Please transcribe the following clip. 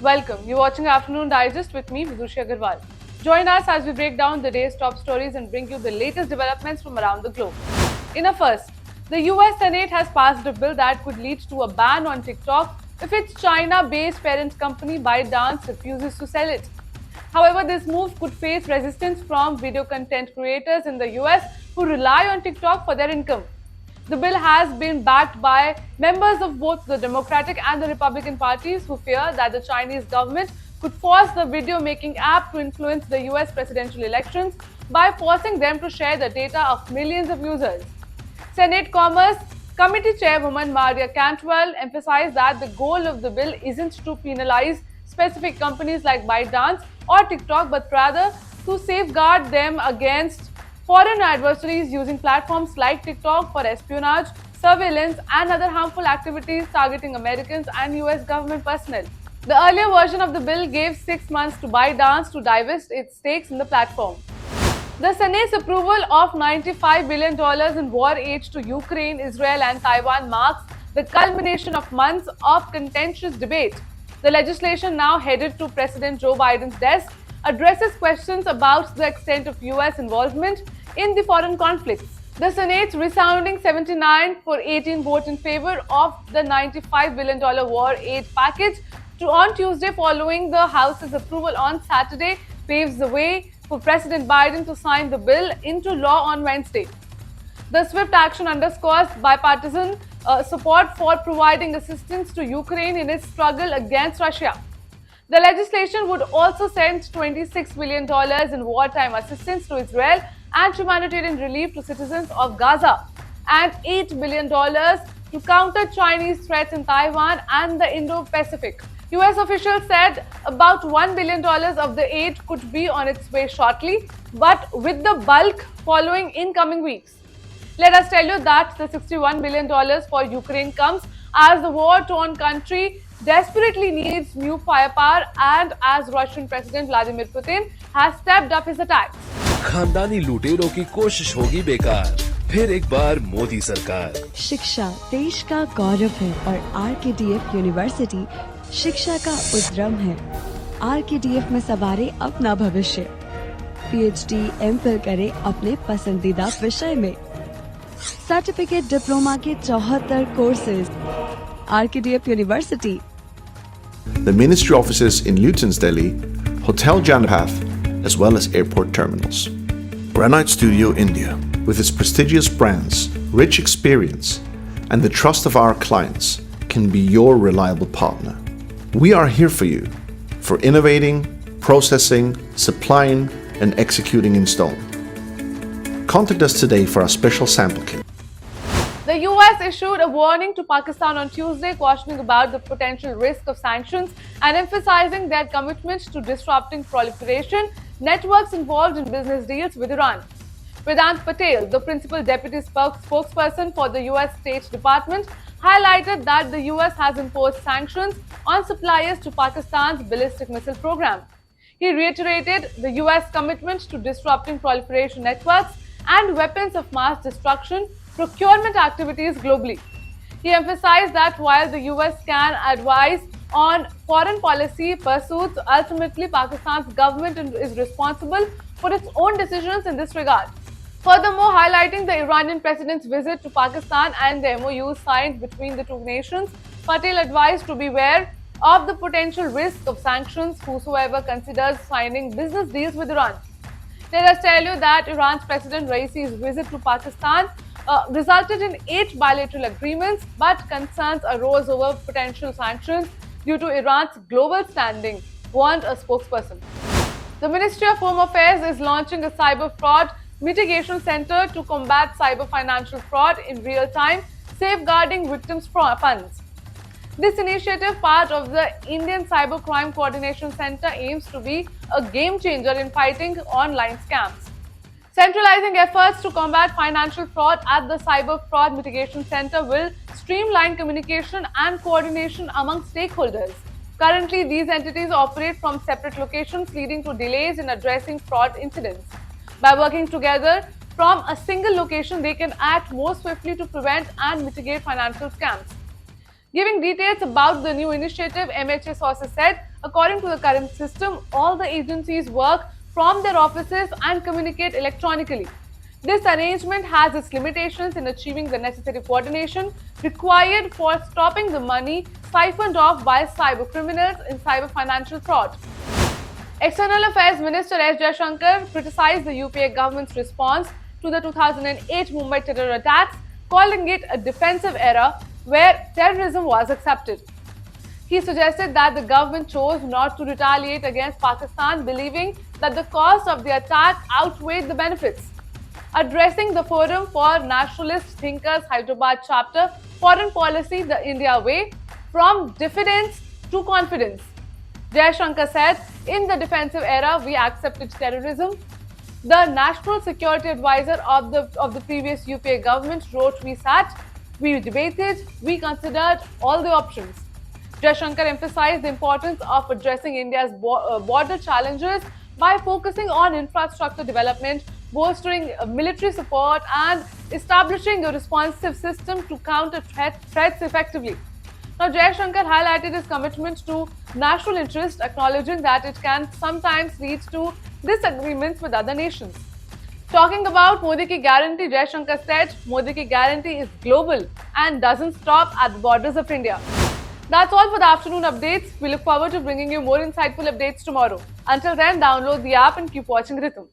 Welcome. You're watching Afternoon Digest with me, Vidushi Agarwal. Join us as we break down the day's top stories and bring you the latest developments from around the globe. In a first, the US Senate has passed a bill that could lead to a ban on TikTok if its China-based parent company ByteDance refuses to sell it. However, this move could face resistance from video content creators in the US who rely on TikTok for their income. The bill has been backed by members of both the Democratic and the Republican parties who fear that the Chinese government could force the video making app to influence the US presidential elections by forcing them to share the data of millions of users. Senate Commerce Committee Chairwoman Maria Cantwell emphasized that the goal of the bill isn't to penalize specific companies like ByteDance or TikTok, but rather to safeguard them against foreign adversaries using platforms like TikTok for espionage, surveillance, and other harmful activities targeting Americans and US government personnel. The earlier version of the bill gave 6 months to ByteDance to divest its stakes in the platform. The Senate's approval of $95 billion in war aid to Ukraine, Israel, and Taiwan marks the culmination of months of contentious debate. The legislation, now headed to President Joe Biden's desk, addresses questions about the extent of US involvement in the foreign conflicts. The Senate's resounding 79-18 vote in favor of the $95 billion war aid package on Tuesday, following the House's approval on Saturday, paves the way for President Biden to sign the bill into law on Wednesday. The swift action underscores bipartisan support for providing assistance to Ukraine in its struggle against Russia. The legislation would also send $26 billion in wartime assistance to Israel and humanitarian relief to citizens of Gaza, and $8 billion to counter Chinese threats in Taiwan and the Indo-Pacific. US officials said about $1 billion of the aid could be on its way shortly, but with the bulk following in coming weeks. Let us tell you that the $61 billion for Ukraine comes as the war-torn country desperately needs new firepower and as Russian President Vladimir Putin has stepped up his attacks. खानदानी लुटेरों की कोशिश होगी बेकार, फिर एक बार मोदी सरकार। शिक्षा देश का गौरव है और RKDF यूनिवर्सिटी शिक्षा का उद्यम है। RKDF में सवारे अपना भविष्य। PhD MPhil करे अपने पसंदीदा विषय में। सर्टिफिकेट डिप्लोमा के 74 courses. RKDF university. The ministry offices in Luton's Delhi, Hotel Janapath, as well as airport terminals. Granite Studio India, with its prestigious brands, rich experience, and the trust of our clients, can be your reliable partner. We are here for you, for innovating, processing, supplying, and executing in stone. Contact us today for our special sample kit. The US issued a warning to Pakistan on Tuesday, cautioning about the potential risk of sanctions and emphasizing their commitment to disrupting proliferation networks involved in business deals with Iran. Vedant Patel, the principal deputy spokesperson for the US State Department, highlighted that the US has imposed sanctions on suppliers to Pakistan's ballistic missile program. He reiterated the US commitment to disrupting proliferation networks and weapons of mass destruction procurement activities globally. He emphasized that while the US can advise on foreign policy pursuits, ultimately Pakistan's government is responsible for its own decisions in this regard. Furthermore, highlighting the Iranian president's visit to Pakistan and the MOUs signed between the two nations, Patel advised to beware of the potential risk of sanctions whosoever considers signing business deals with Iran. Let us tell you that Iran's President Raisi's visit to Pakistan resulted in 8 bilateral agreements, but concerns arose over potential sanctions due to Iran's global standing, warned a spokesperson. The Ministry of Home Affairs is launching a cyber fraud mitigation center to combat cyber financial fraud in real time, safeguarding victims' funds. This initiative, part of the Indian Cybercrime Coordination Center, aims to be a game changer in fighting online scams. Centralizing efforts to combat financial fraud at the Cyber Fraud Mitigation Center will streamline communication and coordination among stakeholders. Currently, these entities operate from separate locations, leading to delays in addressing fraud incidents. By working together from a single location, they can act more swiftly to prevent and mitigate financial scams. Giving details about the new initiative, MHA sources said According to the current system, all the agencies work from their offices and communicate electronically. This arrangement has its limitations in achieving the necessary coordination required for stopping the money siphoned off by cyber criminals in cyber financial fraud. External Affairs Minister S. Jaishankar criticized the UPA government's response to the 2008 Mumbai terror attacks, calling it a defensive era where terrorism was accepted. He suggested that the government chose not to retaliate against Pakistan, believing that the cost of the attack outweighed the benefits. Addressing the Forum for Nationalist Thinkers Hyderabad chapter, Foreign Policy the India Way, from diffidence to confidence, Jaishankar said, in the defensive era, we accepted terrorism. The National Security Advisor of the previous UPA government wrote, we sat, we debated, we considered all the options. Jaishankar emphasized the importance of addressing India's border challenges by focusing on infrastructure development, bolstering military support, and establishing a responsive system to counter threats effectively. Now, Jaishankar highlighted his commitment to national interest, acknowledging that it can sometimes lead to disagreements with other nations. Talking about Modi ki guarantee, Jaishankar said, Modi ki guarantee is global and doesn't stop at the borders of India. That's all for the afternoon updates. We look forward to bringing you more insightful updates tomorrow. Until then, download the app and keep watching Rhythm.